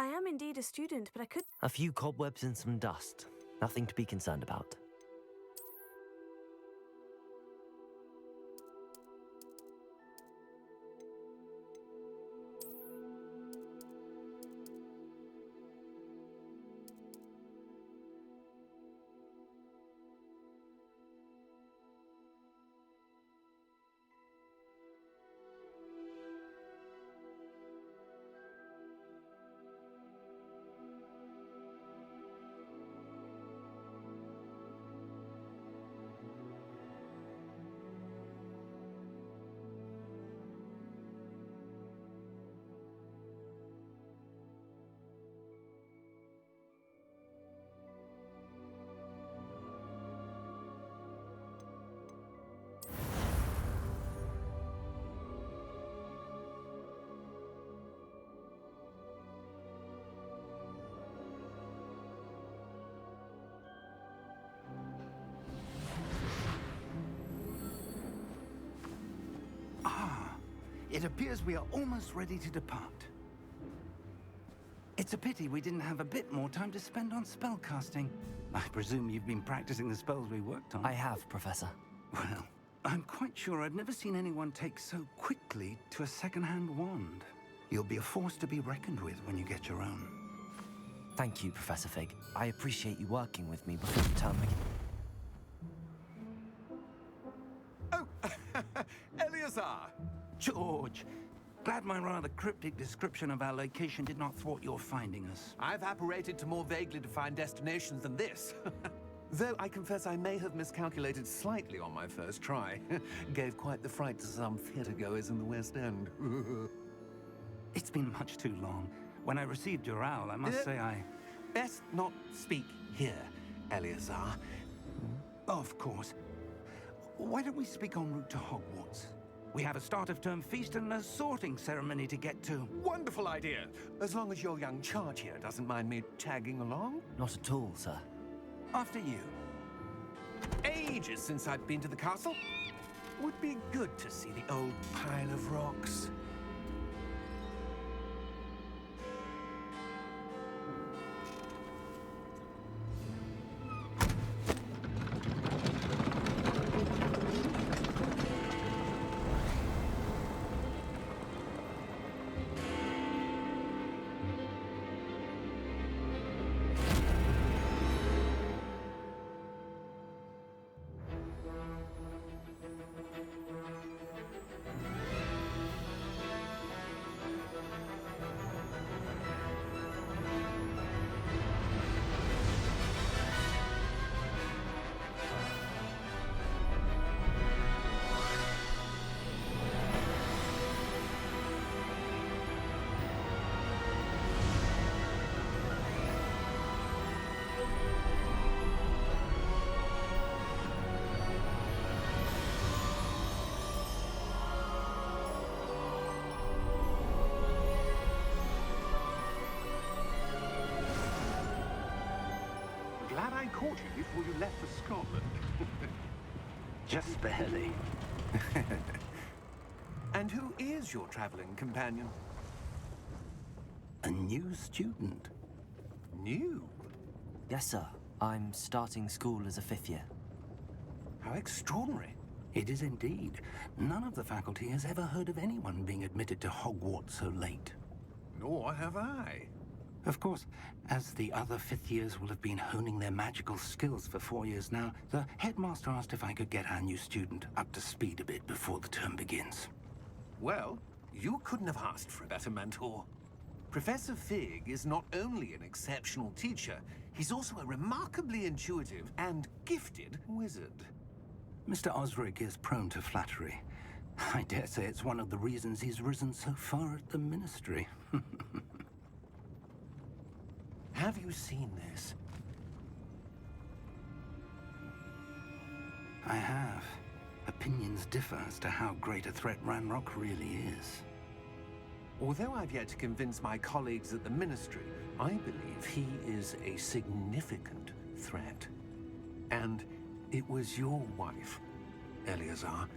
I am indeed a student, but I could... A few cobwebs and some dust. Nothing to be concerned about. It appears we are almost ready to depart. It's a pity we didn't have a bit more time to spend on spellcasting. I presume you've been practicing the spells we worked on. I have, Professor. Well, I'm quite sure I've never seen anyone take so quickly to a second-hand wand. You'll be a force to be reckoned with when you get your own. Thank you, Professor Fig. I appreciate you working with me before the term begins. Oh, Eleazar! George, glad my rather cryptic description of our location did not thwart your finding us. I've apparated to more vaguely defined destinations than this. Though I confess I may have miscalculated slightly on my first try. Gave quite the fright to some theatergoers in the West End. It's been much too long. When I received your owl, I must say I... Best not speak here, Eleazar. Of course. Why don't we speak en route to Hogwarts? We have a start-of-term feast and a sorting ceremony to get to. Wonderful idea! As long as your young charge here doesn't mind me tagging along. Not at all, sir. After you. Ages since I've been to the castle. Would be good to see the old pile of rocks. Glad I caught you before you left for Scotland. Just barely. And who is your traveling companion? A new student. New? Yes, sir. I'm starting school as a 5th year. How extraordinary. It is indeed. None of the faculty has ever heard of anyone being admitted to Hogwarts so late. Nor have I. Of course, as the other 5th years will have been honing their magical skills for 4 years now, the headmaster asked if I could get our new student up to speed a bit before the term begins. Well, you couldn't have asked for a better mentor. Professor Fig is not only an exceptional teacher, he's also a remarkably intuitive and gifted wizard. Mr. Osric is prone to flattery. I dare say it's one of the reasons he's risen so far at the Ministry. Have you seen this? I have. Opinions differ as to how great a threat Ranrock really is. Although I've yet to convince my colleagues at the Ministry, I believe he is a significant threat. And it was your wife, Eleazar,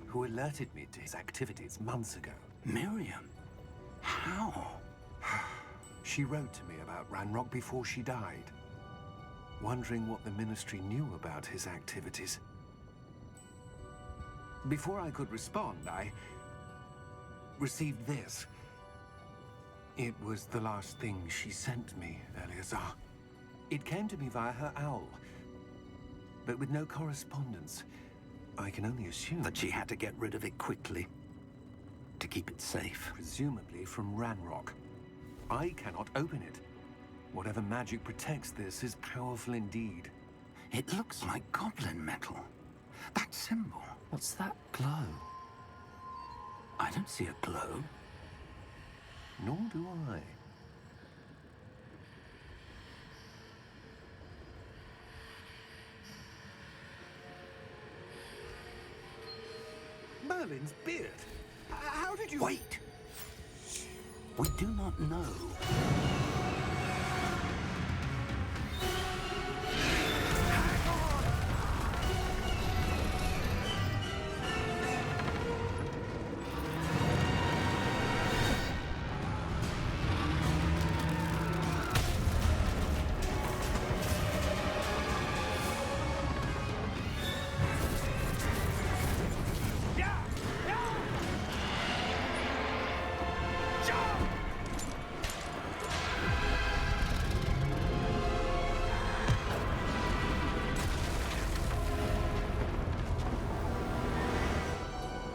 who alerted me to his activities months ago. Miriam? How? She wrote to me about Ranrock before she died, wondering what the Ministry knew about his activities. Before I could respond, I received this. It was the last thing she sent me, Eleazar. It came to me via her owl, but with no correspondence. I can only assume That she had to get rid of it quickly, to keep it safe. presumably from Ranrock. I cannot open it. Whatever magic protects this is powerful indeed. It looks like goblin metal. That symbol. What's that glow? I don't see a glow. Nor do I. Merlin's beard. How did you... Wait! We do not know.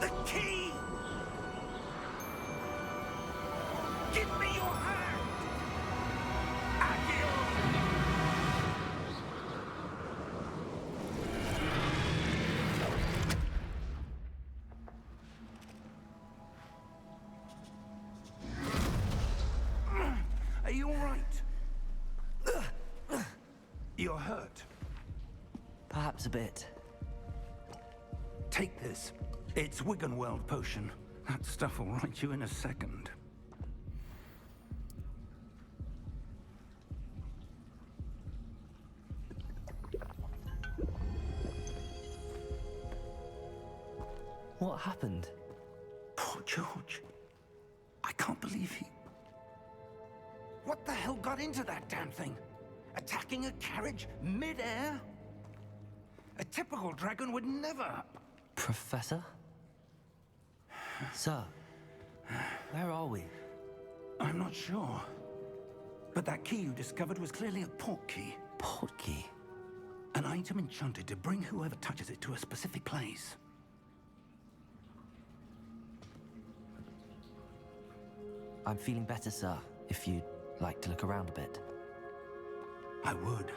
The key! Give me your hand! Accio! Are you all right? You're hurt. Perhaps a bit. Take this. It's Wiggenweld potion. That stuff will right you in a second. What happened? Poor George. I can't believe he... What the hell got into that damn thing? Attacking a carriage mid-air? A typical dragon would never... Professor? Sir, where are we? I'm not sure. But that key you discovered was clearly a port key. Port key? An item enchanted to bring whoever touches it to a specific place. I'm feeling better, sir, if you'd like to look around a bit. I would.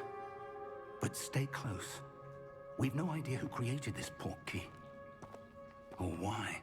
But stay close. We've no idea who created this port key. Or why.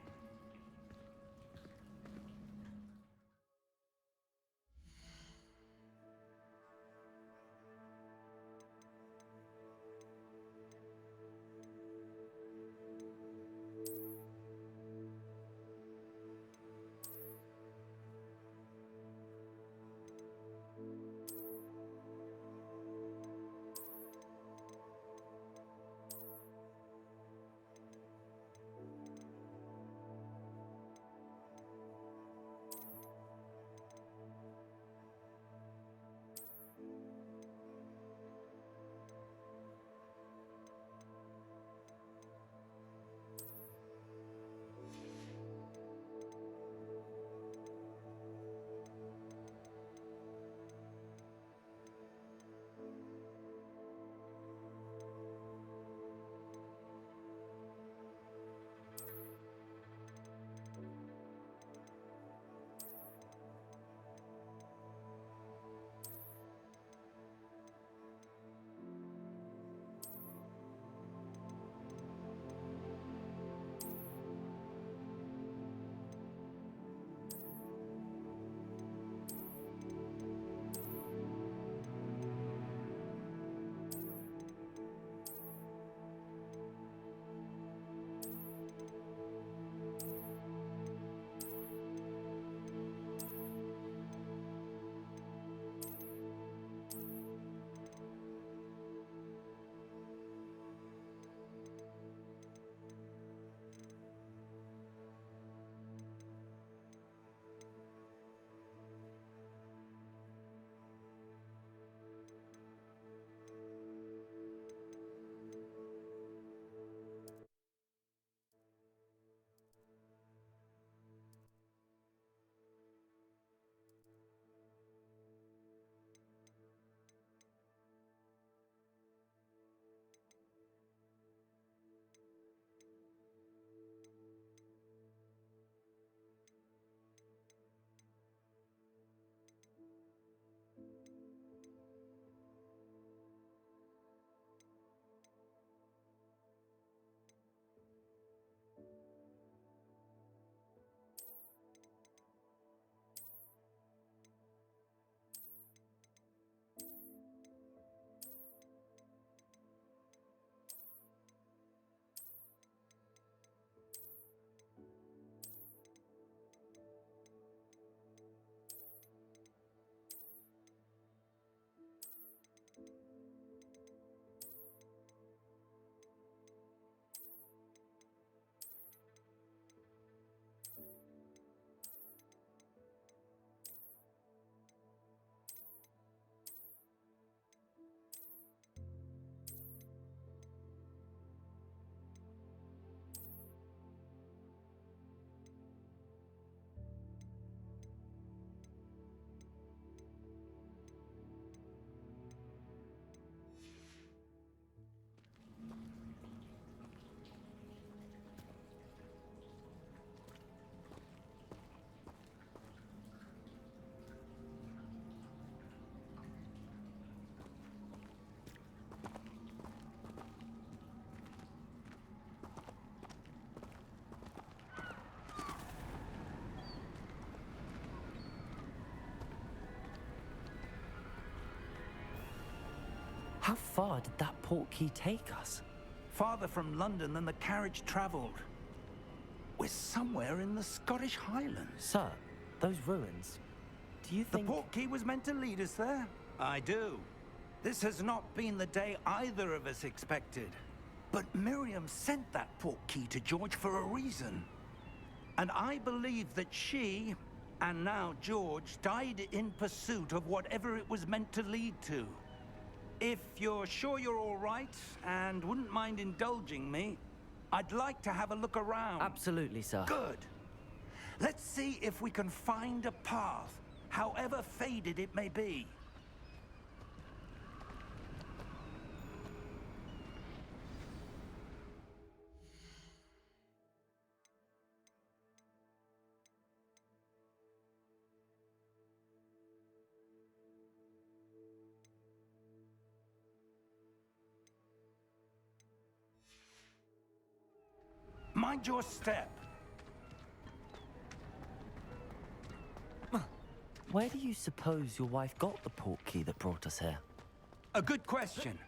How far did that portkey take us? Farther from London than the carriage travelled. We're somewhere in the Scottish Highlands. Sir, those ruins. Do you think... The portkey was meant to lead us there? I do. This has not been the day either of us expected. But Miriam sent that portkey to George for a reason. And I believe that she, and now George, died in pursuit of whatever it was meant to lead to. If you're sure you're all right, and wouldn't mind indulging me, I'd like to have a look around. Absolutely, sir. Good. Let's see if we can find a path, however faded it may be. Mind your step. Where do you suppose your wife got the portkey that brought us here? A good question.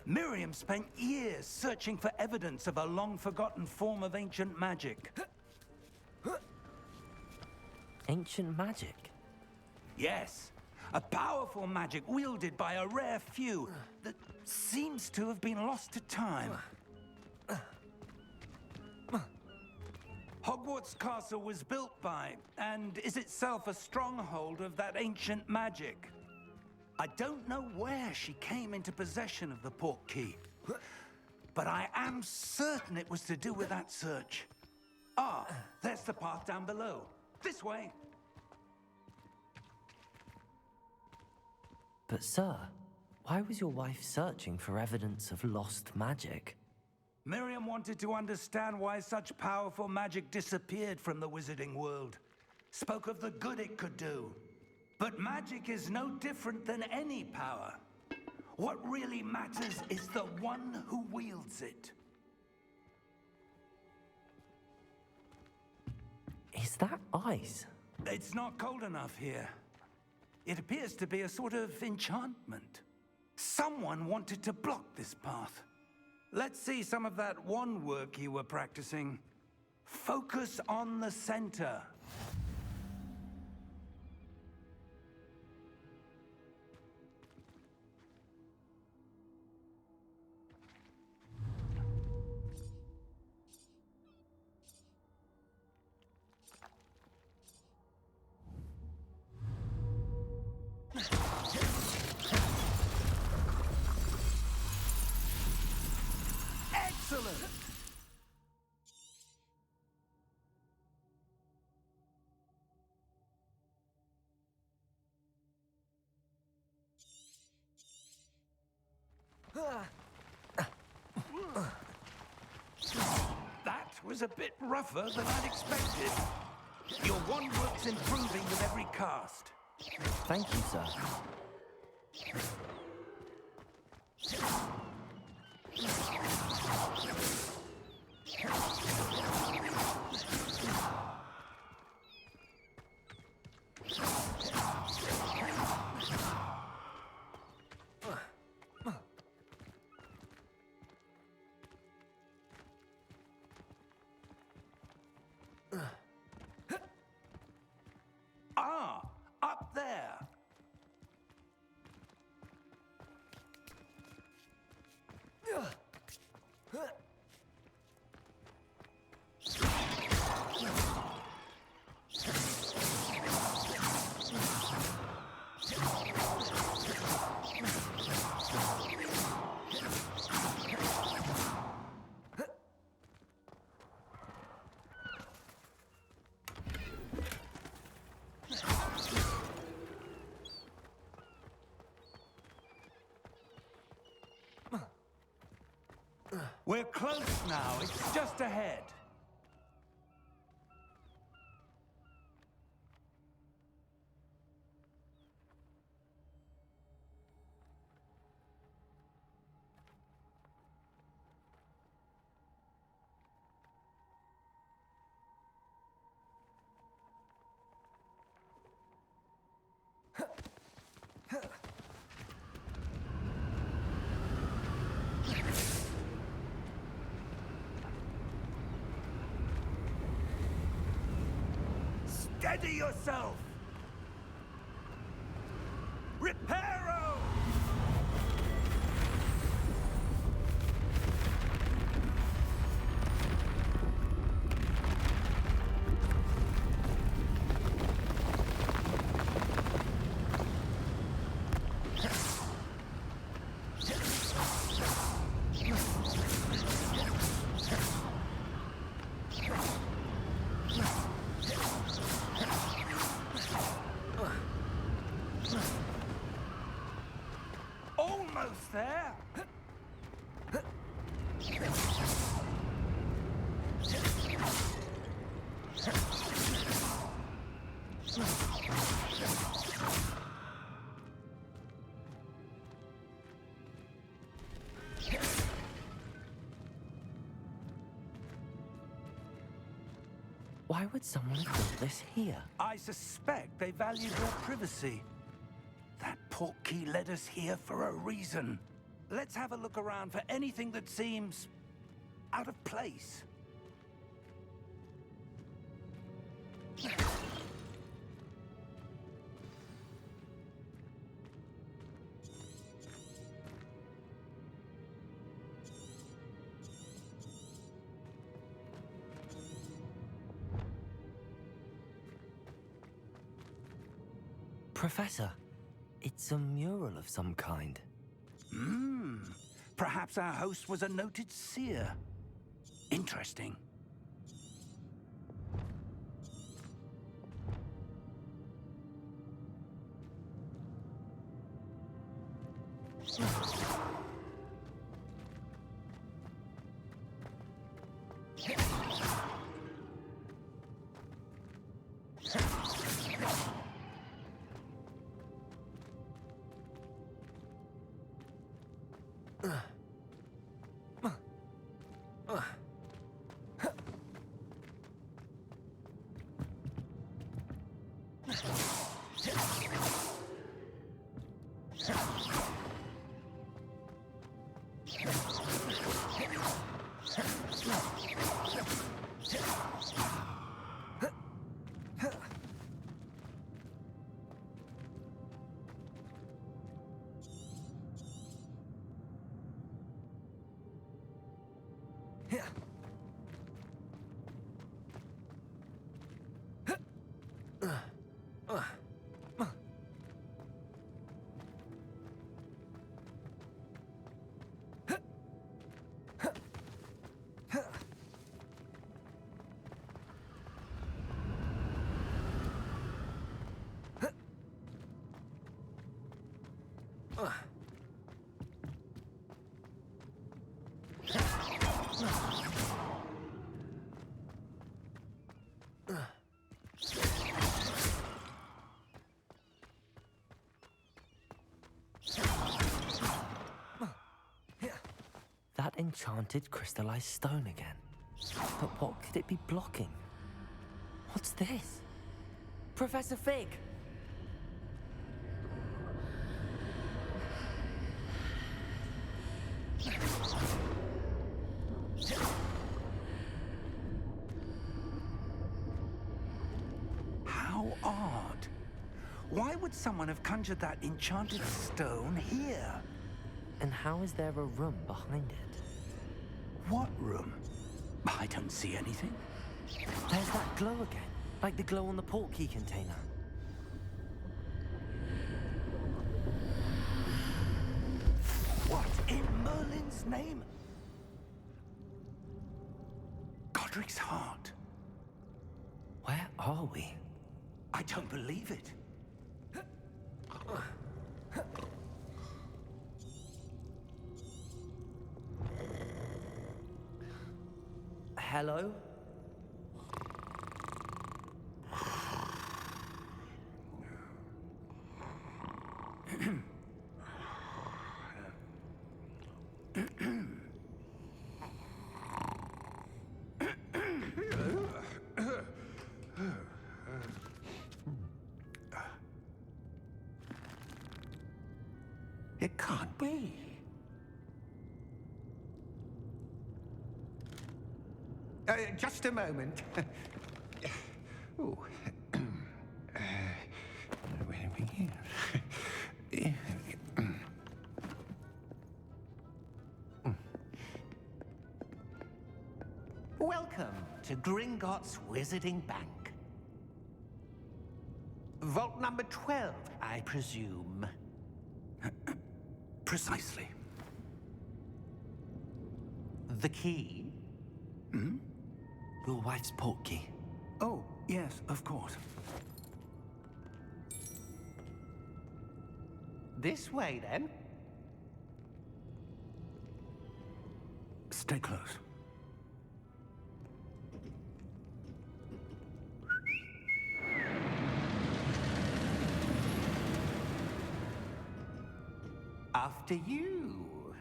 Miriam spent years searching for evidence of a long-forgotten form of ancient magic. Ancient magic? Yes, a powerful magic wielded by a rare few that seems to have been lost to time. Hogwarts Castle was built by, and is itself a stronghold of that ancient magic. I don't know where she came into possession of the portkey, but I am certain it was to do with that search. Ah, there's the path down below. This way. But sir, why was your wife searching for evidence of lost magic? Miriam wanted to understand why such powerful magic disappeared from the wizarding world. Spoke of the good it could do. But magic is no different than any power. What really matters is the one who wields it. Is that ice? It's not cold enough here. It appears to be a sort of enchantment. Someone wanted to block this path. Let's see some of that wand work you were practicing. Focus on the center. Excellent! That was a bit rougher than I'd expected. Your wand work's improving with every cast. Thank you, sir. Ah, up there. We're close now. It's just ahead. Steady yourself! Reparo! Almost there! Why would someone have built this here? I suspect they valued your privacy. That portkey led us here for a reason. Let's have a look around for anything that seems out of place. Professor, it's a mural of some kind. Perhaps our host was a noted seer. Interesting. That enchanted crystallized stone again. But what could it be blocking? What's this? Professor Fig! How odd. Why would someone have conjured that enchanted stone here? And how is there a room behind it? What room? I don't see anything. There's that glow again, like the glow on the portkey container. What in Merlin's name? Godric's heart. Where are we? I don't believe it. Hello? It can't be. Just a moment. Ooh. to Gringotts Wizarding Bank. Vault number 12, I presume. Precisely. The key? Hmm? Your wife's portkey. Oh, yes, of course. This way, then. Stay close. After you.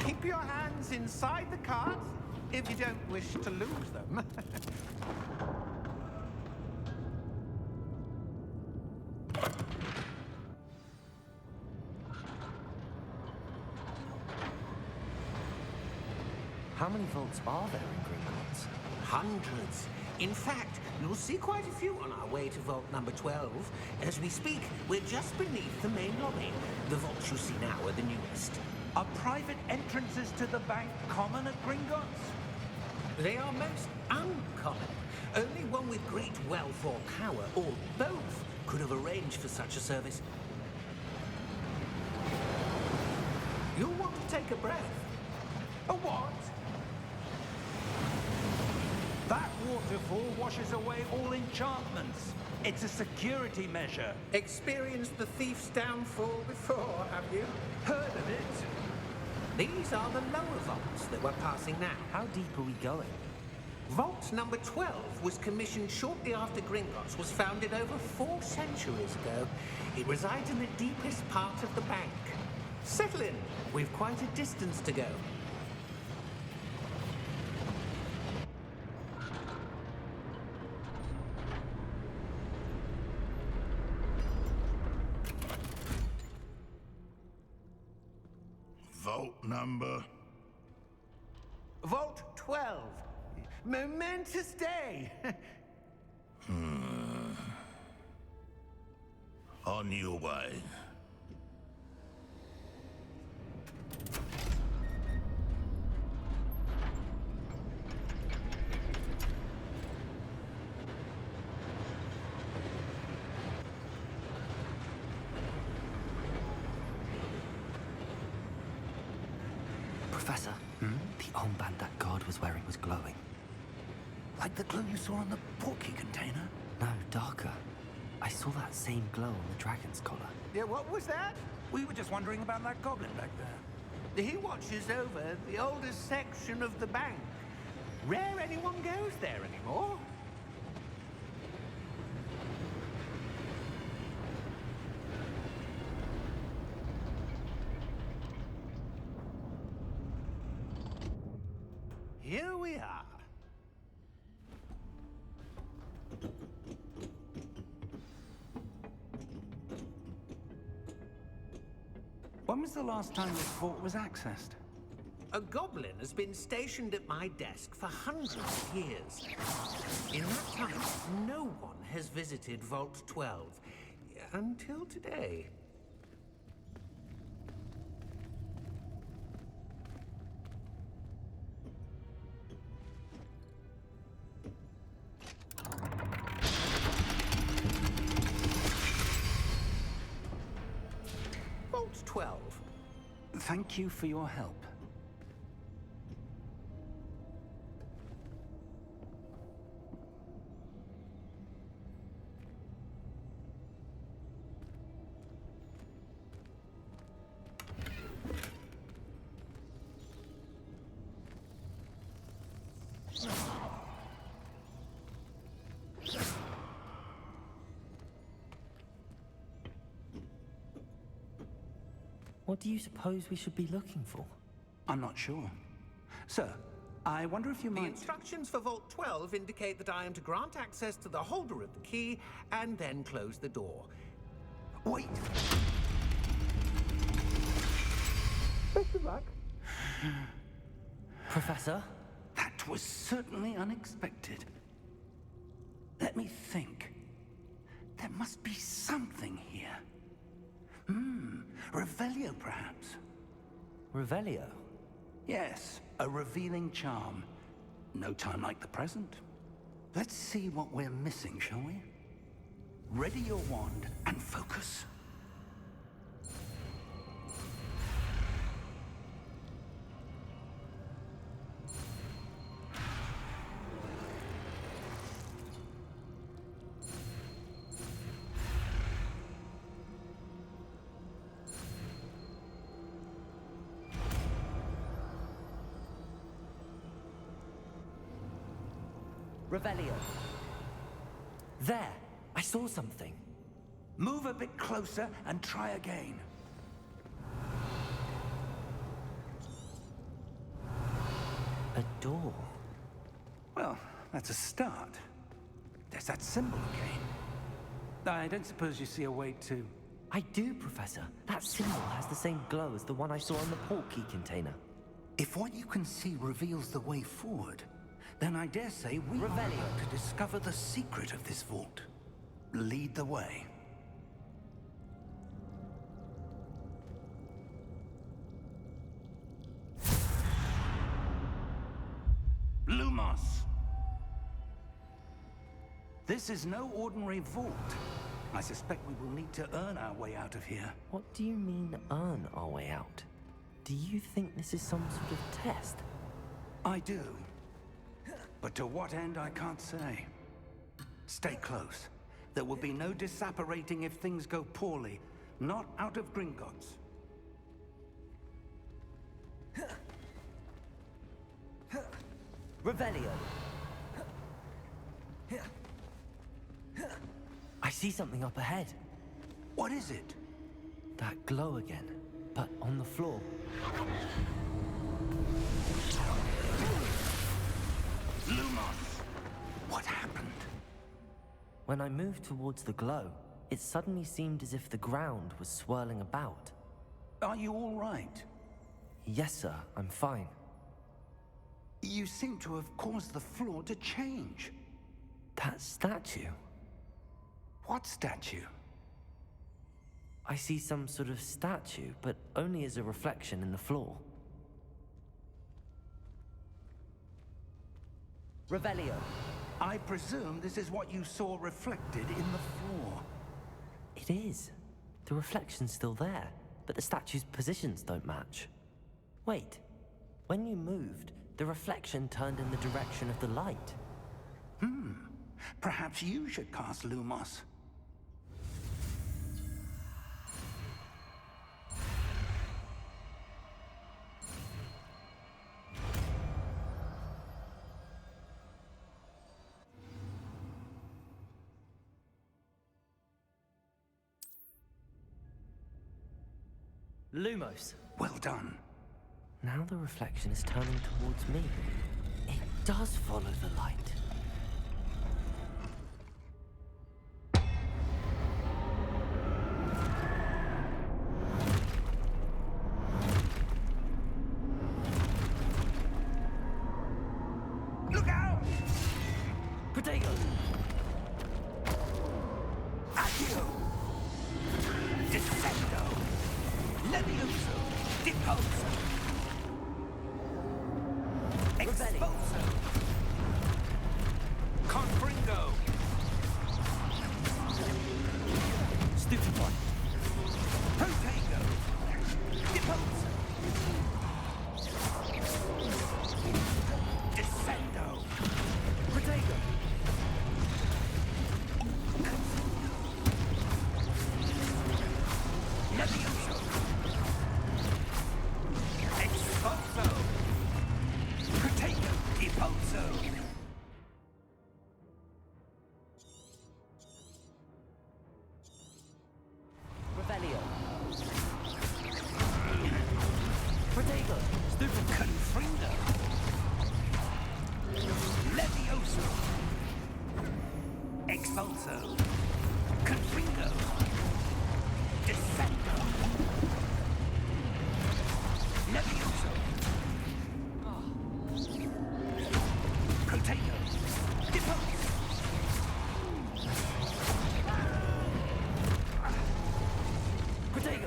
Keep your hands inside the cart if you don't wish to lose them. How many vaults are there in Gringotts? Hundreds. In fact, you'll see quite a few on our way to vault number 12. As we speak, we're just beneath the main lobby. The vaults you see now are the newest. Are private entrances to the bank common at Gringotts? They are most uncommon. Only one with great wealth or power, or both, could have arranged for such a service. You'll want to take a breath. A what? That waterfall washes away all enchantments. It's a security measure. Experienced the thief's downfall before, have you? Heard of it? These are the lower vaults that we're passing now. How deep are we going? Vault number 12 was commissioned shortly after Gringotts was founded over 4 centuries ago. It resides in the deepest part of the bank. Settle in. We've quite a distance to go. Vault number? Vault 12. Momentous day. On your way. Professor, the armband that guard was wearing was glowing. Like the glow you saw on the portkey container? No, darker. I saw that same glow on the dragon's collar. Yeah, what was that? We were just wondering about that goblin back there. He watches over the oldest section of the bank. Rare anyone goes there anymore. Here we are. When was the last time this vault was accessed? A goblin has been stationed at my desk for hundreds of years. In that time, no one has visited Vault 12. Until today. Vault 12. Thank you for your help. What do you suppose we should be looking for? I'm not sure. Sir, I wonder if you The might... instructions for Vault 12 indicate that I am to grant access to the holder of the key and then close the door. Wait! Best of luck. Professor? That was certainly unexpected. Let me think. There must be something here. Revelio, perhaps? Revelio? Yes, a revealing charm. No time like the present. Let's see what we're missing, shall we? Ready your wand and focus. Revelio. There! I saw something. Move a bit closer and try again. A door. Well, that's a start. There's that symbol again. I don't suppose you see a way to... I do, Professor. That symbol has the same glow as the one I saw on the port key container. If what you can see reveals the way forward, then I dare say we are Revelio. about to discover the secret of this vault. Lead the way. Lumos! This is no ordinary vault. I suspect we will need to earn our way out of here. What do you mean, earn our way out? Do you think this is some sort of test? I do. But to what end, I can't say. Stay close. There will be no disapparating if things go poorly. Not out of Gringotts. Revelio. I see something up ahead. What is it? That glow again, but on the floor. Lumos! What happened? When I moved towards the glow, it suddenly seemed as if the ground was swirling about. Are you all right? Yes, sir, I'm fine. You seem to have caused the floor to change. That statue? What statue? I see some sort of statue, but only as a reflection in the floor. Revelio. I presume this is what you saw reflected in the floor. It is. The reflection's still there, but the statue's positions don't match. Wait. When you moved, the reflection turned in the direction of the light. Perhaps you should cast Lumos. Lumos. Well done. Now the reflection is turning towards me. It does follow the light. Look out! Protego! Accio! Descendo! Levioso! Deposo! Exposo! Confringo! Stupefy! Protego! Deposo! Descendo! Protego! Levioso! Exposo! Protego! Deposo! Revelio! Protego! Stupefy! Confrindo! Levioso! Expulso! Confringo! Descendo! Levioso! Protego! Depose! Protego!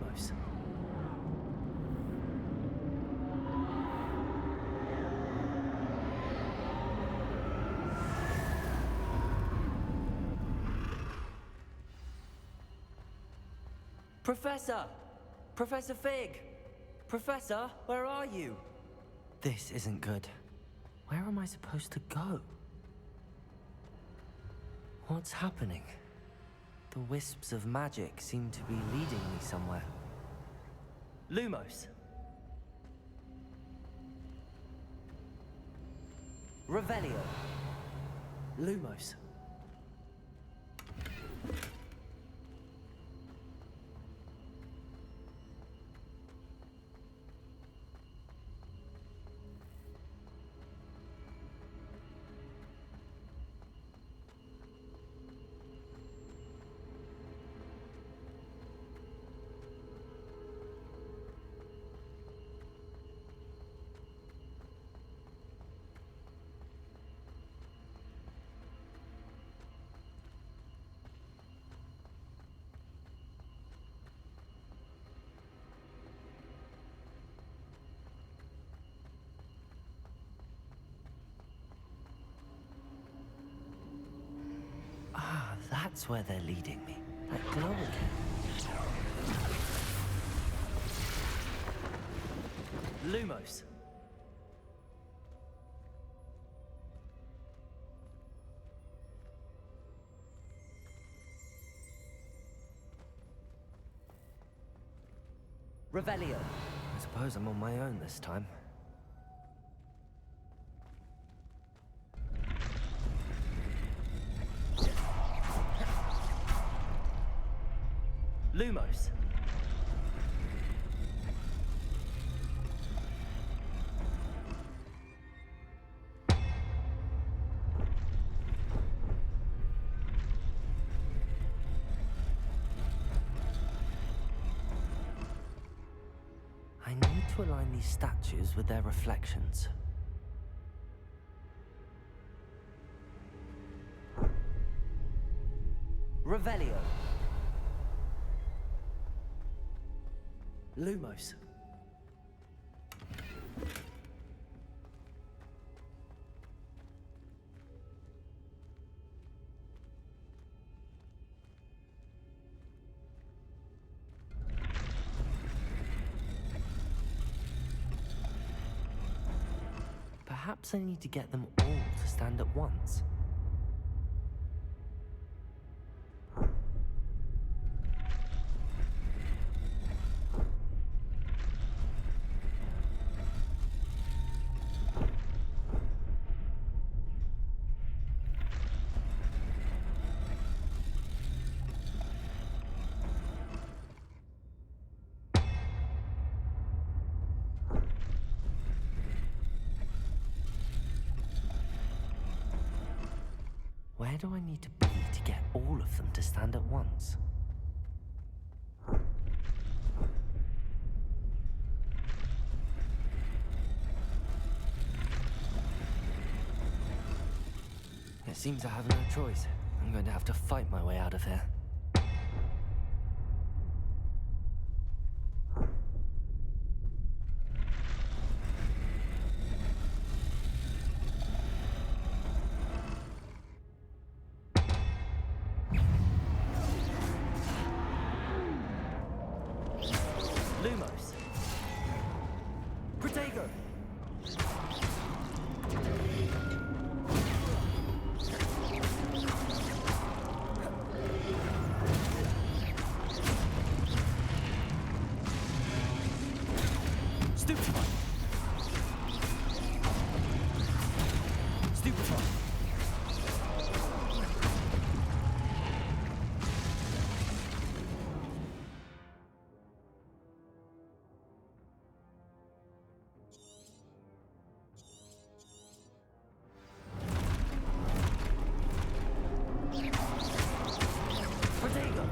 Lumos. Professor! Professor Fig! Professor, where are you? This isn't good. Where am I supposed to go? What's happening? The wisps of magic seem to be leading me somewhere. Lumos! Revelio! Lumos! That's where they're leading me. That glow again. Lumos. Revelio. I suppose I'm on my own this time. Lumos. I need to align these statues with their reflections. Revelio. Lumos. Perhaps I need to get them all to stand at once. Where do I need to be to get all of them to stand at once? It seems I have no choice. I'm going to have to fight my way out of here. Lumos. Protego. Stupefy. Stupefy. Protego.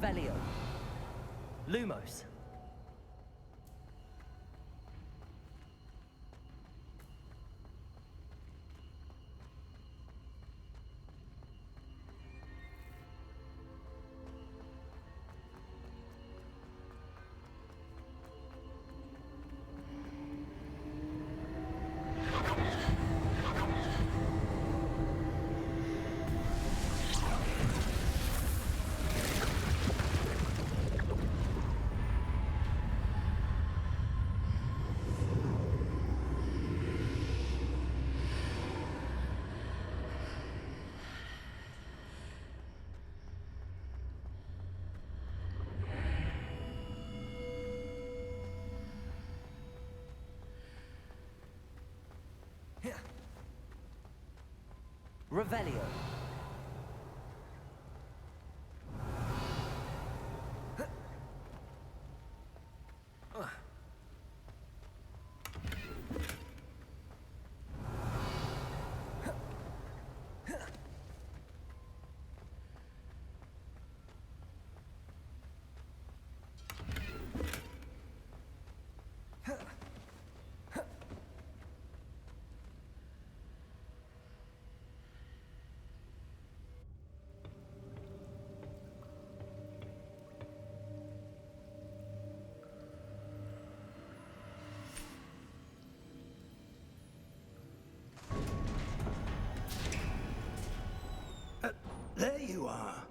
Revelio. Lumos. Revelio. There you are.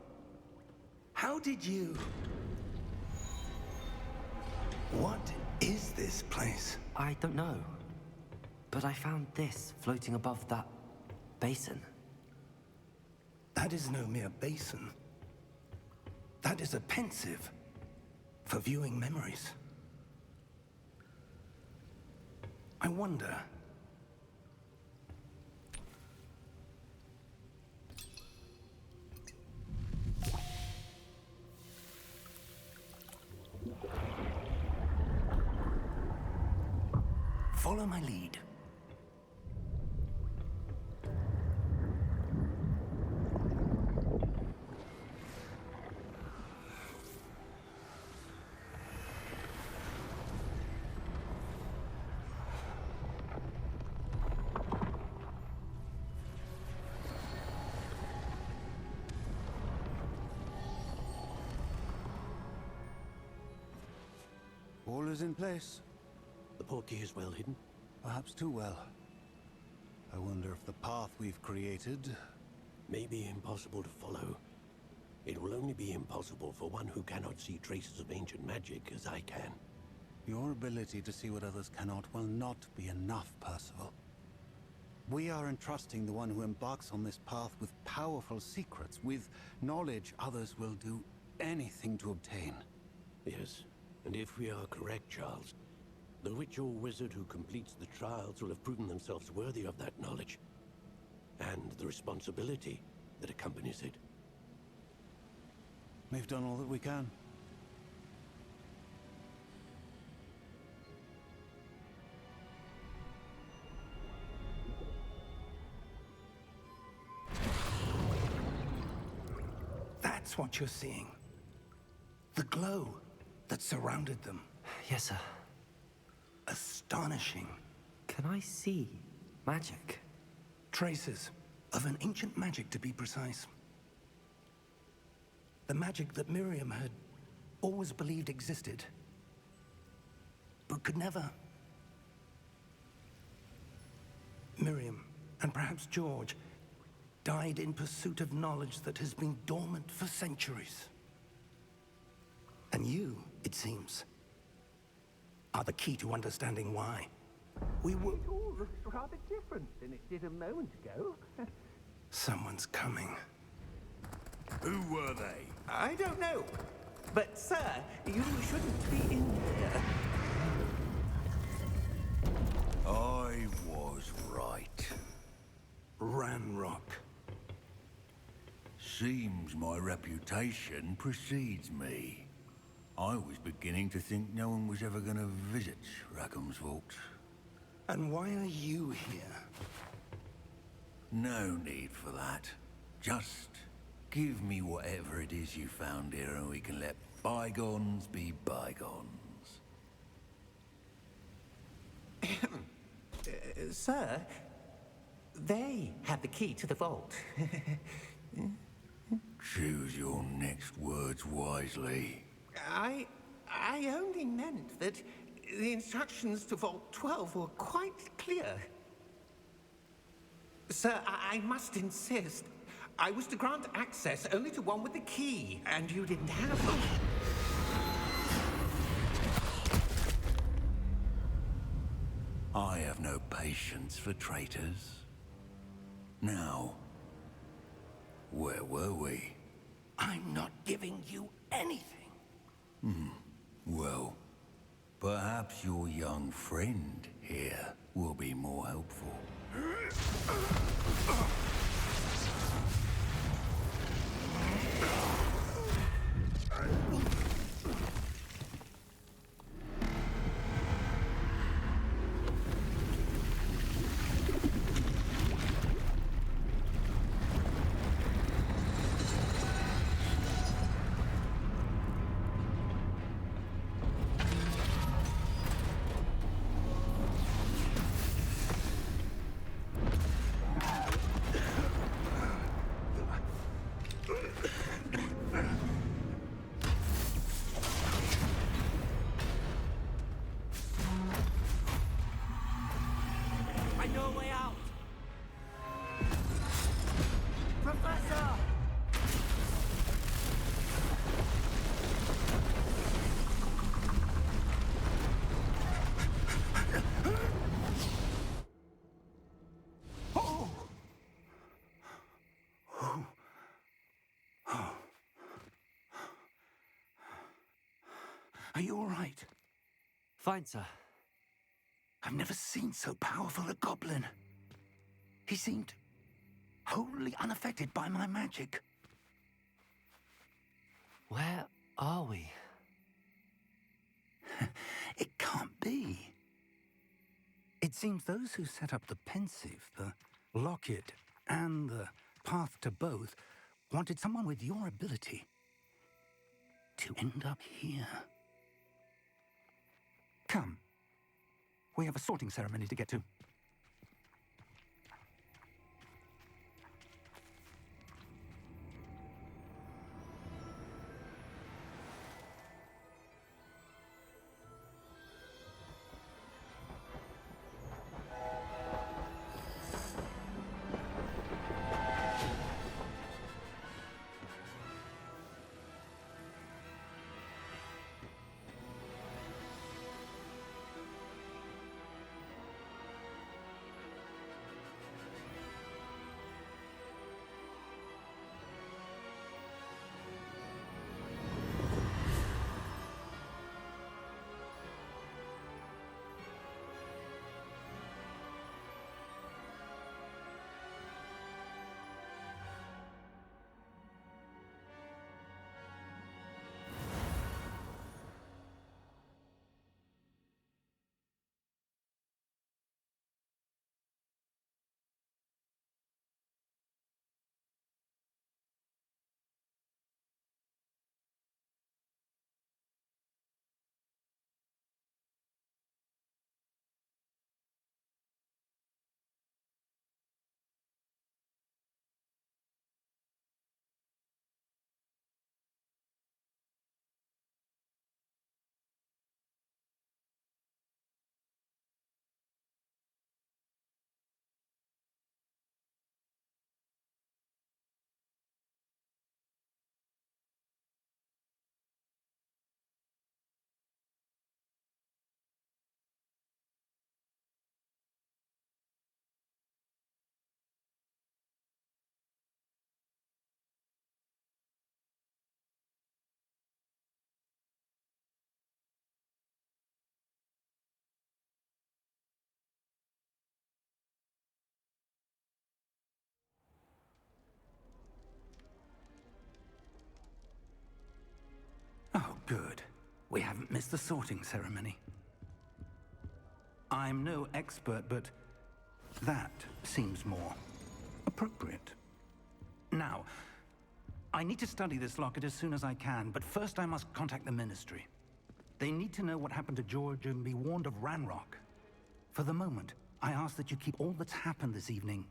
How did you... What is this place? I don't know. But I found this floating above that basin. That is no mere basin. That is a pensive for viewing memories. I wonder... Follow my lead. All is in place. The portkey is well hidden. Perhaps too well. I wonder if the path we've created... May be impossible to follow. It will only be impossible for one who cannot see traces of ancient magic as I can. Your ability to see what others cannot will not be enough, Percival. We are entrusting the one who embarks on this path with powerful secrets, with knowledge others will do anything to obtain. Yes, and if we are correct, Charles, the witch or wizard who completes the trials will have proven themselves worthy of that knowledge, and the responsibility that accompanies it. We've done all that we can. That's what you're seeing. The glow that surrounded them. Yes, sir. Astonishing. Can I see magic? Traces of an ancient magic, to be precise. The magic that Miriam had always believed existed, but could never. Miriam, and perhaps George, died in pursuit of knowledge that has been dormant for centuries. And you, it seems, are the key to understanding why. We were... It all looks rather different than it did a moment ago. Someone's coming. Who were they? I don't know. But, sir, you shouldn't be in here. I was right. Ranrock. Seems my reputation precedes me. I was beginning to think no one was ever going to visit Rackham's vault. And why are you here? No need for that. Just Give me whatever it is you found here and we can let bygones be bygones. Sir, they have the key to the vault. Choose your next words wisely. I only meant that the instructions to Vault 12 were quite clear. Sir, I must insist. I was to grant access only to one with the key, and you didn't have them. I have no patience for traitors. Now, where were we? I'm not giving you anything. Well, perhaps your young friend here will be more helpful. I know a way out! Professor! Are you all right? Fine, sir. I've never seen so powerful a goblin. He seemed wholly unaffected by my magic. Where are we? It can't be. It seems those who set up the pensive, the locket, and the path to both wanted someone with your ability to end up here. Come. We have a sorting ceremony to get to. Oh, good. We haven't missed the sorting ceremony. I'm no expert, but that seems more appropriate. Now, I need to study this locket as soon as I can, but first I must contact the Ministry. They need to know what happened to George and be warned of Ranrock. For the moment, I ask that you keep all that's happened this evening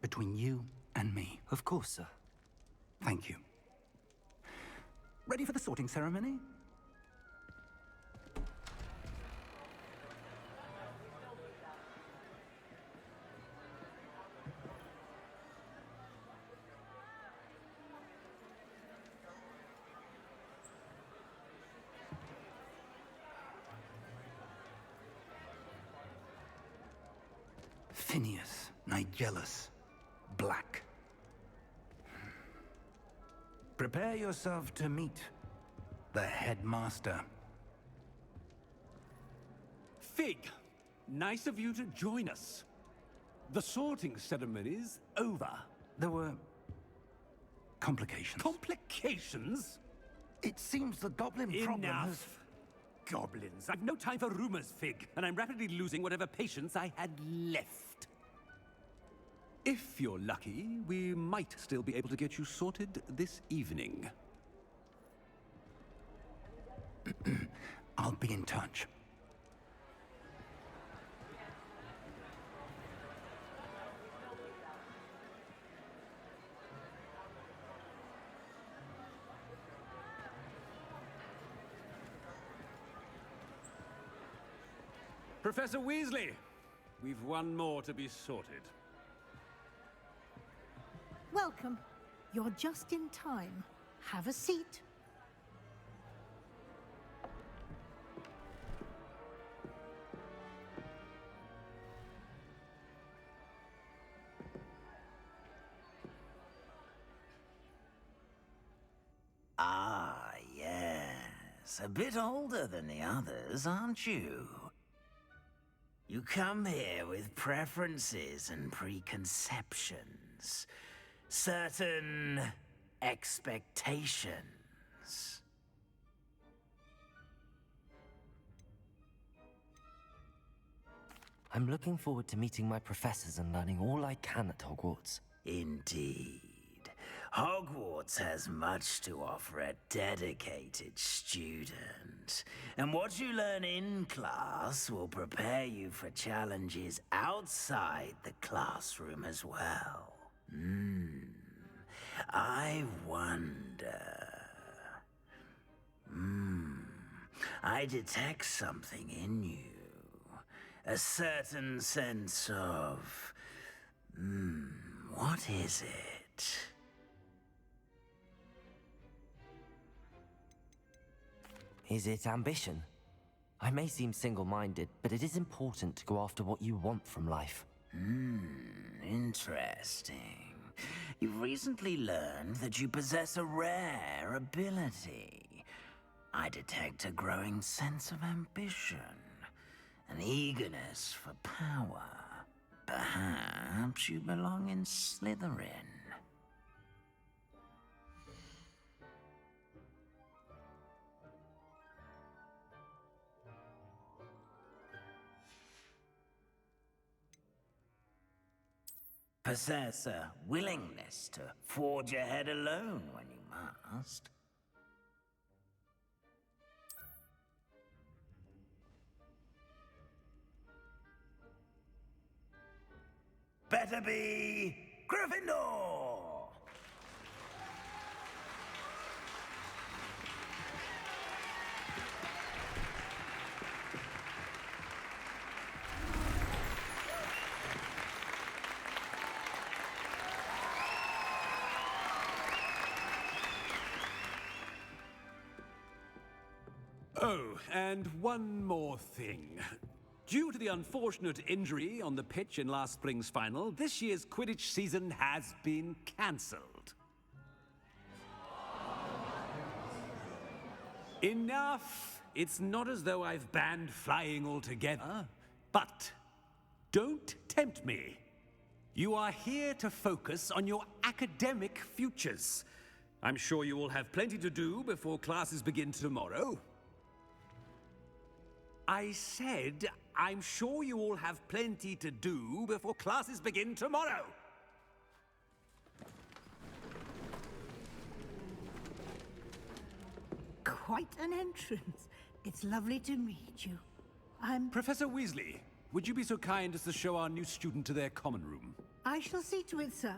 between you and me. Of course, sir. Thank you. Ready for the sorting ceremony? Phineas, Nigellus, Black. Prepare yourself to meet the headmaster. Fig, nice of you to join us. The sorting ceremony's over. There were complications. Complications? It seems the goblin problem has... Enough. Goblins. I've no time for rumors, Fig, and I'm rapidly losing whatever patience I had left. If you're lucky, we might still be able to get you sorted this evening. I'll be in touch. Professor Weasley, we've one more to be sorted. Welcome. You're just in time. Have a seat. Ah, yes. A bit older than the others, aren't you? You come here with preferences and preconceptions. Certain expectations. I'm looking forward to meeting my professors and learning all I can at Hogwarts. Indeed. Hogwarts has much to offer a dedicated student. And what you learn in class will prepare you for challenges outside the classroom as well. I wonder... I detect something in you. A certain sense of... what is it? Is it ambition? I may seem single-minded, but it is important to go after what you want from life. Interesting. You've recently learned that you possess a rare ability. I detect a growing sense of ambition, an eagerness for power. Perhaps you belong in Slytherin. Possess a willingness to forge ahead alone when you must. Better be Gryffindor! Oh, and one more thing. Due to the unfortunate injury on the pitch in last spring's final, this year's Quidditch season has been cancelled. Enough! It's not as though I've banned flying altogether. But don't tempt me. You are here to focus on your academic futures. I'm sure you will have plenty to do before classes begin tomorrow. I said, I'm sure you all have plenty to do before classes begin tomorrow. quite an entrance. It's lovely to meet you. I'm... Professor Weasley, would you be so kind as to show our new student to their common room? I shall see to it, sir.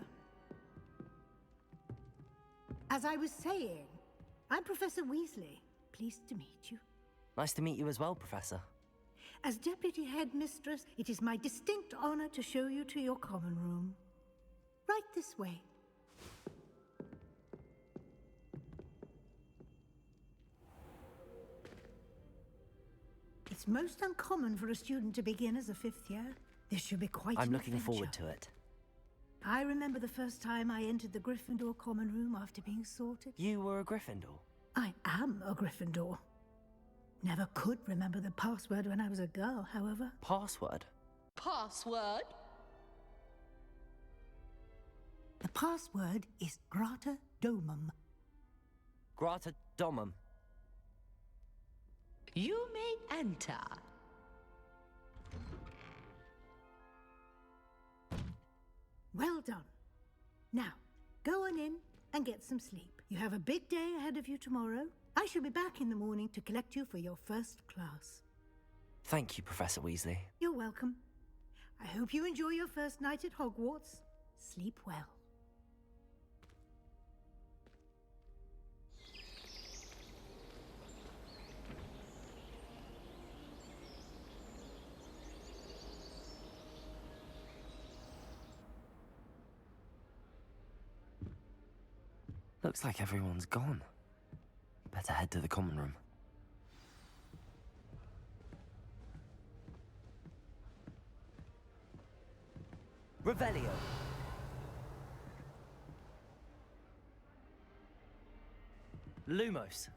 As I was saying, I'm Professor Weasley. Pleased to meet you. Nice to meet you as well, Professor. As Deputy Headmistress, it is my distinct honor to show you to your common room. Right this way. It's most uncommon for a student to begin as a 5th year. This should be quite I'm an looking adventure. forward to it. I remember the first time I entered the Gryffindor common room after being sorted. You were a Gryffindor? I am a Gryffindor. Never could remember the password when I was a girl, however. Password? Password? The password is Grata Domum. Grata Domum. You may enter. Well done. Now, go on in and get some sleep. You have a big day ahead of you tomorrow. I shall be back in the morning to collect you for your first class. Thank you, Professor Weasley. You're welcome. I hope you enjoy your first night at Hogwarts. Sleep well. Looks like everyone's gone. Better head to the common room. Revelio. Lumos.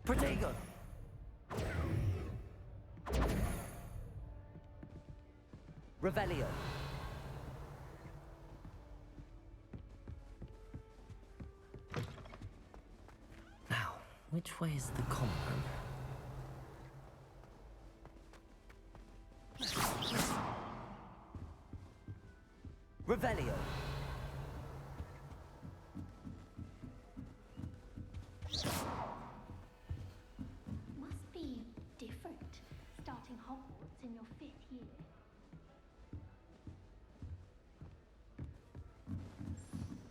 Protego. Revelio. Now, which way is the common room? Revelio. Must be different, starting Hogwarts in your 5th year.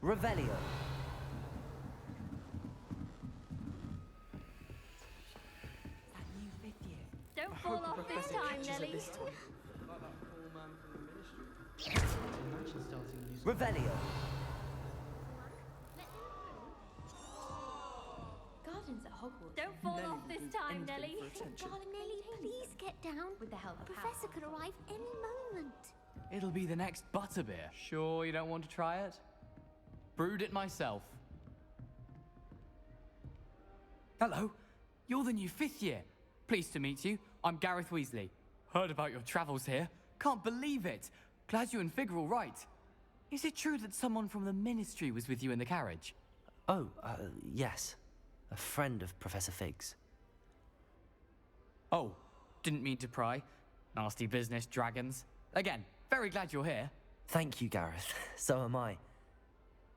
Revelio. That new 5th year. Don't fall off this time, Nelly. Revelio. Gardens at Hogwarts. Don't fall off this time, Nelly. Darling Nelly, please get down. With the help of Professor could arrive any moment. It'll be the next butterbeer. Sure you don't want to try it? Brewed it myself. Hello, you're the new 5th year. Pleased to meet you. I'm Gareth Weasley. Heard about your travels here. Can't believe it. Glad you and Fig are all right. Is it true that someone from the Ministry was with you in the carriage? Oh, yes. A friend of Professor Fig's. Oh, didn't mean to pry. Nasty business, dragons. Again, very glad you're here. Thank you, Gareth. So am I.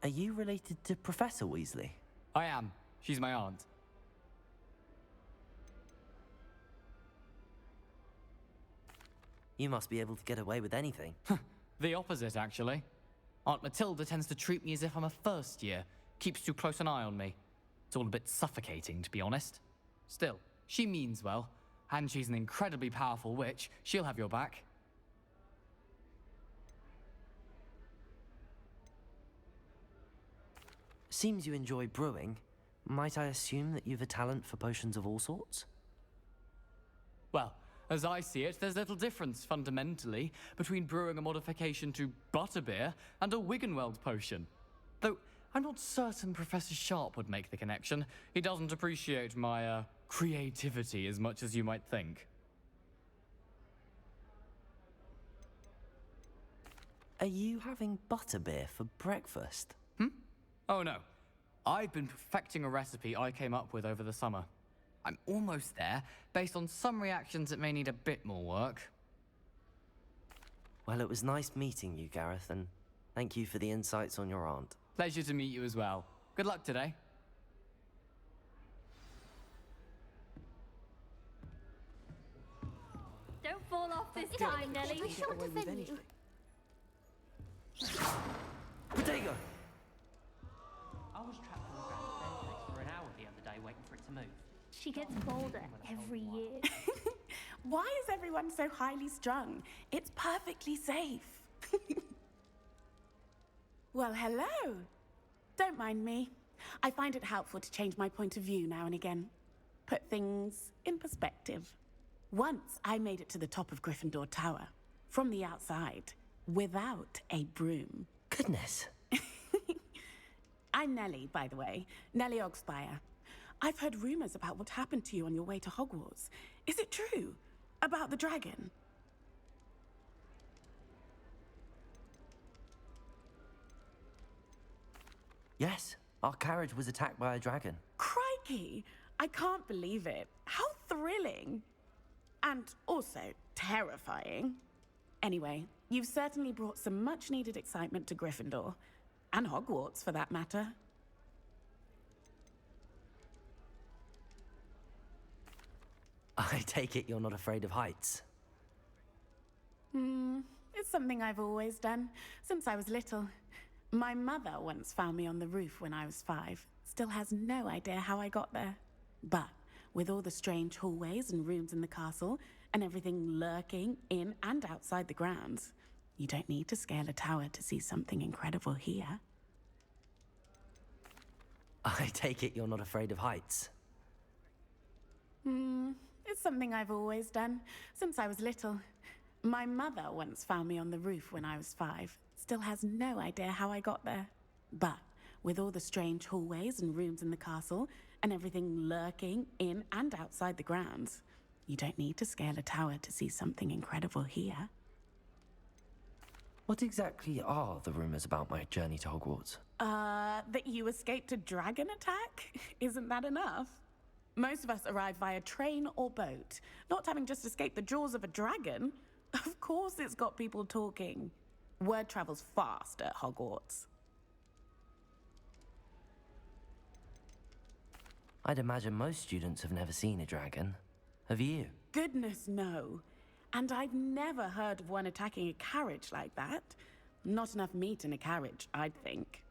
Are you related to Professor Weasley? I am. She's my aunt. You must be able to get away with anything. The opposite, actually. Aunt Matilda tends to treat me as if I'm a 1st year. Keeps too close an eye on me. It's all a bit suffocating, to be honest. Still, she means well. And she's an incredibly powerful witch. She'll have your back. Seems you enjoy brewing. Might I assume that you've a talent for potions of all sorts? Well, as I see it, there's little difference, fundamentally, between brewing a modification to butterbeer and a Wiggenweld potion. Though, I'm not certain Professor Sharp would make the connection. He doesn't appreciate my, creativity as much as you might think. Are you having butterbeer for breakfast? Oh no. I've been perfecting a recipe I came up with over the summer. I'm almost there. Based on some reactions, it may need a bit more work. Well, it was nice meeting you, Gareth, and thank you for the insights on your aunt. Pleasure to meet you as well. Good luck today. this time, Nelly. Be sure to send you. Potato! I was trapped on the ground staircase for an hour the other day waiting for it to move. She gets bolder every year. Why is everyone so highly strung? It's perfectly safe. Well, hello. Don't mind me. I find it helpful to change my point of view now and again. Put things in perspective. Once I made it to the top of Gryffindor Tower, from the outside, without a broom. Goodness. I'm Nellie, by the way. Nellie Ogspire. I've heard rumors about what happened to you on your way to Hogwarts. Is it true? About the dragon? Yes, our carriage was attacked by a dragon. Crikey! I can't believe it. How thrilling! And also terrifying. Anyway, you've certainly brought some much-needed excitement to Gryffindor. And Hogwarts, for that matter. I take it you're not afraid of heights. It's something I've always done, since I was little. My mother once found me on the roof when I was 5. Still has no idea how I got there. But with all the strange hallways and rooms in the castle, and everything lurking in and outside the grounds, you don't need to scale a tower to see something incredible here. I take it you're not afraid of heights. It's something I've always done, since I was little. My mother once found me on the roof when I was 5. Still has no idea how I got there. But with all the strange hallways and rooms in the castle, and everything lurking in and outside the grounds, you don't need to scale a tower to see something incredible here. What exactly are the rumors about my journey to Hogwarts? That you escaped a dragon attack? Isn't that enough? Most of us arrive via train or boat, not having just escaped the jaws of a dragon. Of course it's got people talking. Word travels fast at Hogwarts. I'd imagine most students have never seen a dragon. Have you? Goodness, no. And I've never heard of one attacking a carriage like that. Not enough meat in a carriage, I'd think.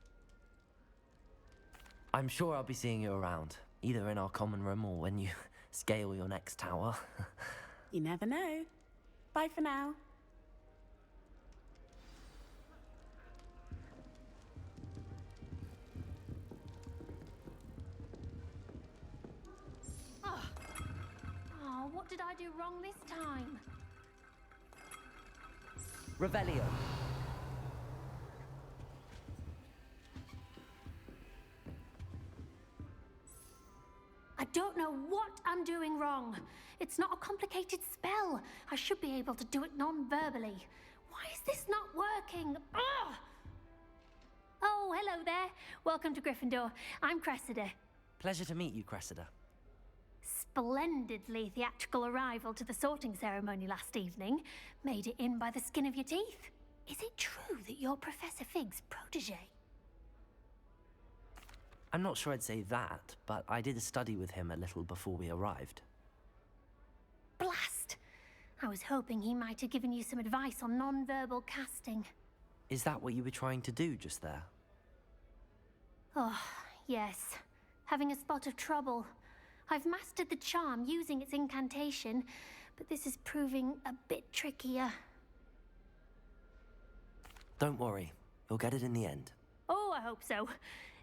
I'm sure I'll be seeing you around, either in our common room or when you scale your next tower. You never know. Bye for now. Oh, what did I do wrong this time? Revelio. I don't know what I'm doing wrong. It's not a complicated spell. I should be able to do it non-verbally. Why is this not working? Ugh! Oh, hello there. Welcome to Gryffindor. I'm Cressida. Pleasure to meet you, Cressida. Splendidly theatrical arrival to the sorting ceremony last evening. Made it in by the skin of your teeth. Is it true that you're Professor Fig's protege? I'm not sure I'd say that, but I did a study with him a little before we arrived. Blast! I was hoping he might have given you some advice on non-verbal casting. Is that what you were trying to do just there? Oh, yes. Having a spot of trouble. I've mastered the charm using its incantation, but this is proving a bit trickier. Don't worry, you'll get it in the end. Oh, I hope so.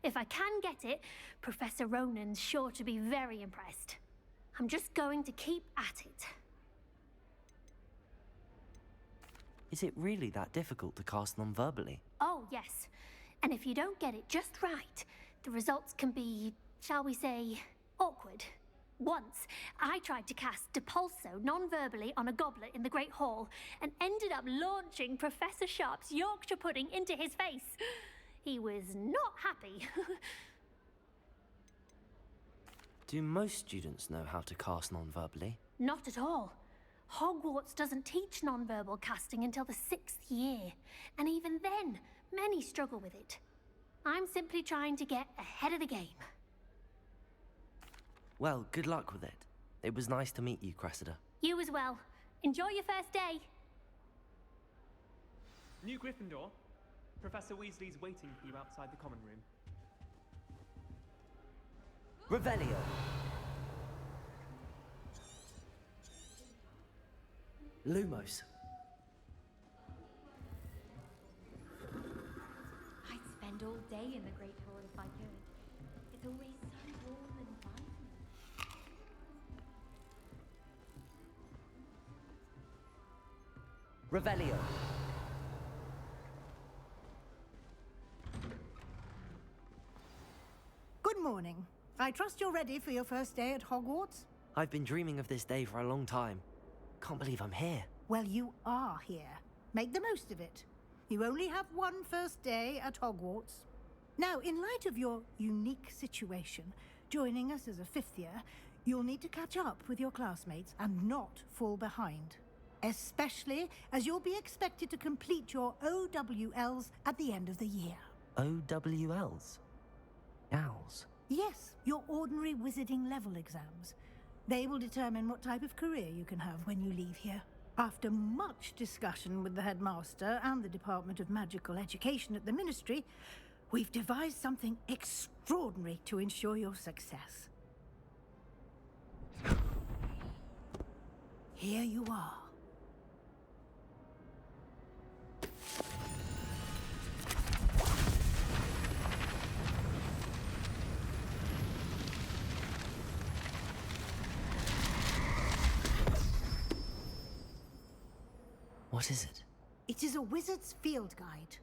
If I can get it, Professor Ronan's sure to be very impressed. I'm just going to keep at it. Is it really that difficult to cast non-verbally? Oh, yes. And if you don't get it just right, the results can be, shall we say, awkward. Once, I tried to cast Depulso non-verbally on a goblet in the Great Hall and ended up launching Professor Sharp's Yorkshire pudding into his face. He was not happy. Do most students know how to cast non-verbally? Not at all. Hogwarts doesn't teach non-verbal casting until the 6th year, and even then, many struggle with it. I'm simply trying to get ahead of the game. Well, good luck with it. It was nice to meet you, Cressida. You as well. Enjoy your first day. New Gryffindor. Professor Weasley's waiting for you outside the common room. Revelio. Lumos. I'd spend all day in the Great Hall if I could. It's always so warm and vibrant. Revelio. Good morning. I trust you're ready for your first day at Hogwarts? I've been dreaming of this day for a long time. Can't believe I'm here. Well, you are here. Make the most of it. You only have one first day at Hogwarts. Now, in light of your unique situation, joining us as a fifth year, you'll need to catch up with your classmates and not fall behind. Especially as you'll be expected to complete your OWLs at the end of the year. OWLs? Owls? Yes, your ordinary wizarding level exams. They will determine what type of career you can have when you leave here. After much discussion with the headmaster and the Department of Magical Education at the Ministry, we've devised something extraordinary to ensure your success. Here you are. What is it? It is a wizard's field guide.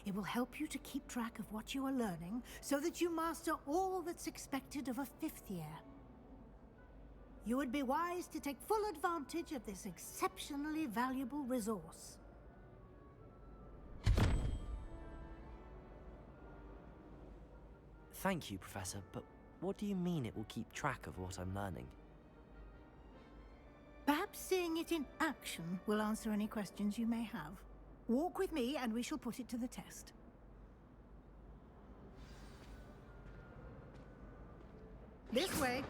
It will help you to keep track of what you are learning so that you master all that's expected of a fifth year. You would be wise to take full advantage of this exceptionally valuable resource. Thank you, Professor, but what do you mean it will keep track of what I'm learning? Perhaps seeing it in action will answer any questions you may have. Walk with me and we shall put it to the test. This way.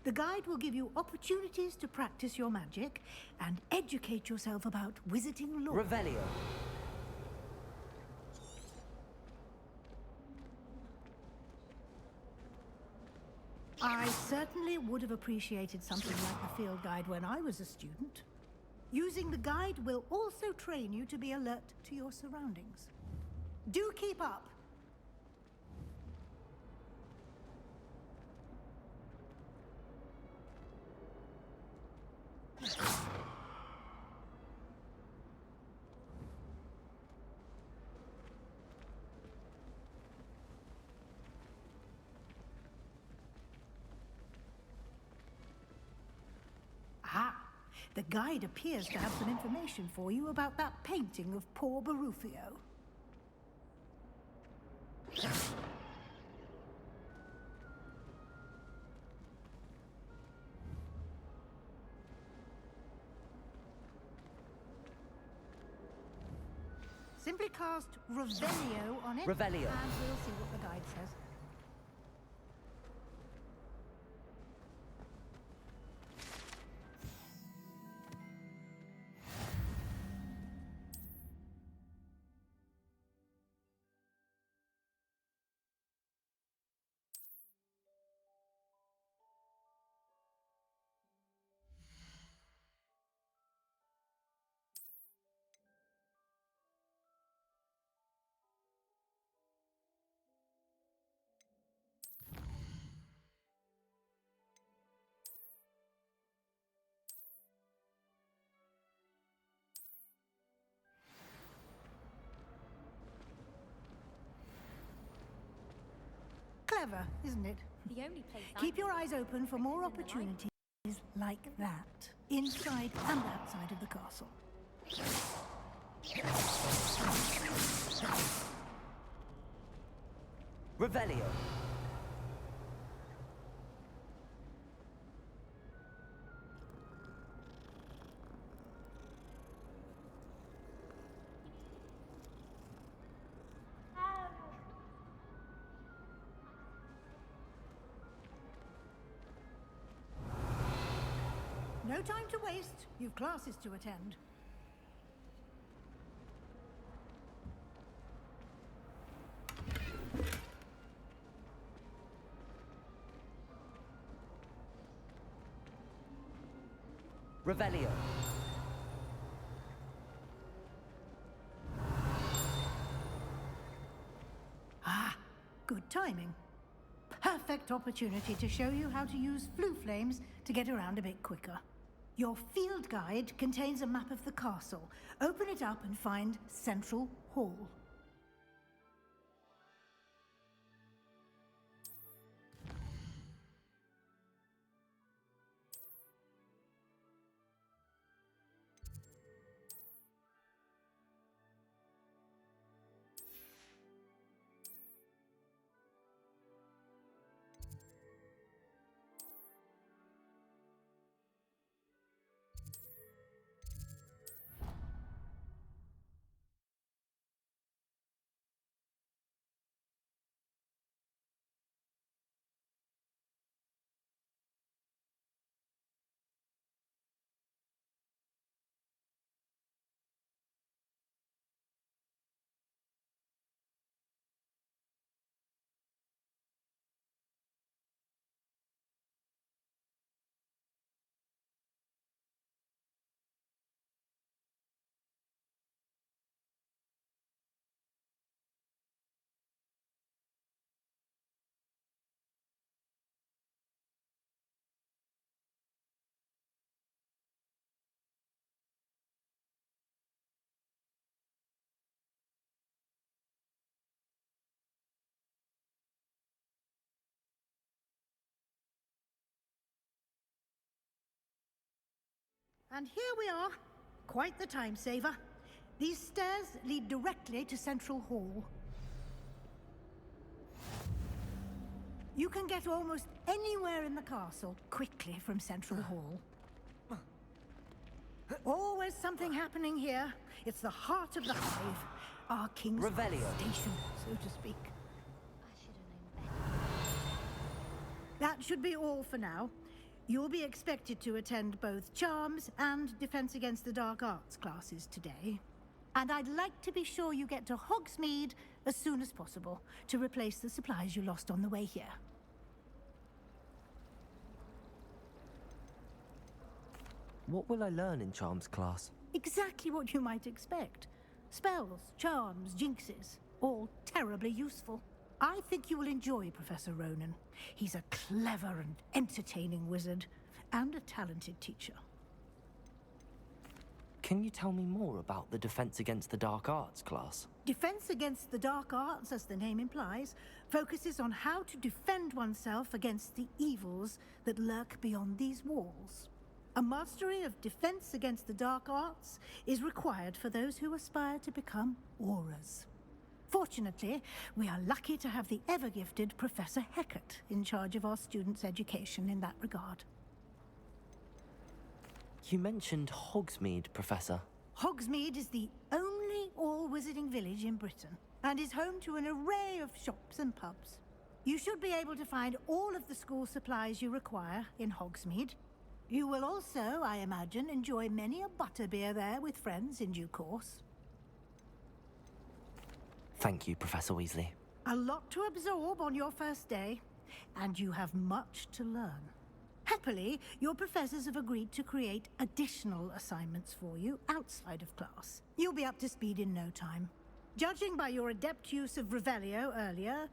The guide will give you opportunities to practice your magic and educate yourself about wizarding lore. Revelio. I certainly would have appreciated something like the field guide when I was a student. Using the guide will also train you to be alert to your surroundings. Do keep up! The guide appears to have some information for you about that painting of poor Barufio. Simply cast Revelio on it, Revelio. and we'll see what the guide says. Clever, isn't it? The only place Keep your eyes open for more opportunities like that, inside and outside of the castle. Revelio. No time to waste. You've classes to attend. Revelio. Ah, good timing. Perfect opportunity to show you how to use flue flames to get around a bit quicker. Your field guide contains a map of the castle. Open it up and find Central Hall. And here we are. Quite the time saver. These stairs lead directly to Central Hall. You can get almost anywhere in the castle quickly from Central Hall. Always something happening here. It's the heart of the hive. Our king's Revelio. station, so to speak. That should be all for now. You'll be expected to attend both Charms and Defense Against the Dark Arts classes today. And I'd like to be sure you get to Hogsmeade as soon as possible to replace the supplies you lost on the way here. What will I learn in Charms class? Exactly what you might expect. Spells, charms, jinxes, all terribly useful. I think you will enjoy Professor Ronan. He's a clever and entertaining wizard, and a talented teacher. Can you tell me more about the Defense Against the Dark Arts class? Defense Against the Dark Arts, as the name implies, focuses on how to defend oneself against the evils that lurk beyond these walls. A mastery of Defense Against the Dark Arts is required for those who aspire to become Auras. Fortunately, we are lucky to have the ever-gifted Professor Hecat in charge of our students' education in that regard. You mentioned Hogsmeade, Professor. Hogsmeade is the only all-wizarding village in Britain, and is home to an array of shops and pubs. You should be able to find all of the school supplies you require in Hogsmeade. You will also, I imagine, enjoy many a butterbeer there with friends in due course. Thank you, Professor Weasley. A lot to absorb on your first day, and you have much to learn. Happily, your professors have agreed to create additional assignments for you outside of class. You'll be up to speed in no time. Judging by your adept use of Revelio earlier,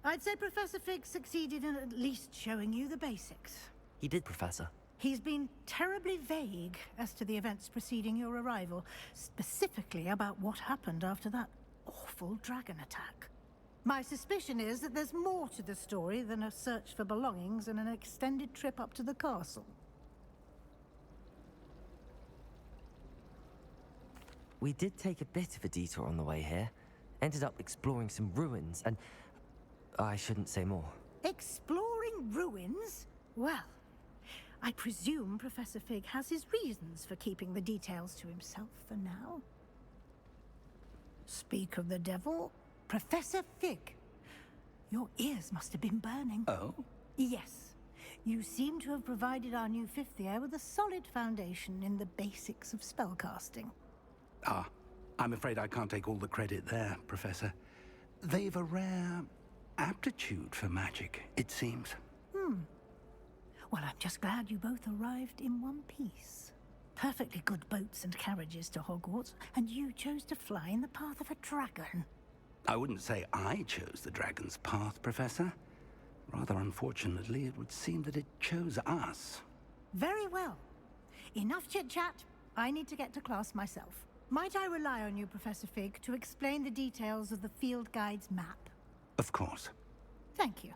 I'd say Professor Fig succeeded in at least showing you the basics. He did, Professor. He's been terribly vague as to the events preceding your arrival, specifically about what happened after that awful dragon attack. My suspicion is that there's more to the story than a search for belongings and an extended trip up to the castle. We did take a bit of a detour on the way here. Ended up exploring some ruins and... I shouldn't say more. Exploring ruins? Well, I presume Professor Fig has his reasons for keeping the details to himself for now. Speak of the devil, Professor Fig. Your ears must have been burning. Oh? Yes. You seem to have provided our new fifth year with a solid foundation in the basics of spellcasting. Ah, I'm afraid I can't take all the credit there, Professor. They've a rare aptitude for magic, it seems. Well, I'm just glad you both arrived in one piece. Perfectly good boats and carriages to Hogwarts, and you chose to fly in the path of a dragon. I wouldn't say I chose the dragon's path, Professor. Rather unfortunately, it would seem that it chose us. Very well. Enough chit-chat. I need to get to class myself. Might I rely on you, Professor Fig, to explain the details of the field guide's map? Of course. Thank you.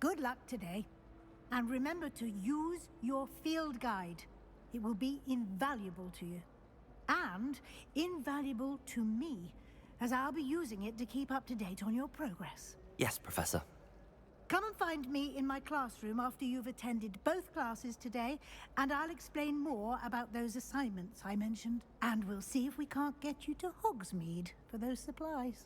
Good luck today. And remember to use your field guide. It will be invaluable to you. And invaluable to me, as I'll be using it to keep up to date on your progress. Yes, Professor. Come and find me in my classroom after you've attended both classes today, and I'll explain more about those assignments I mentioned. And we'll see if we can't get you to Hogsmeade for those supplies.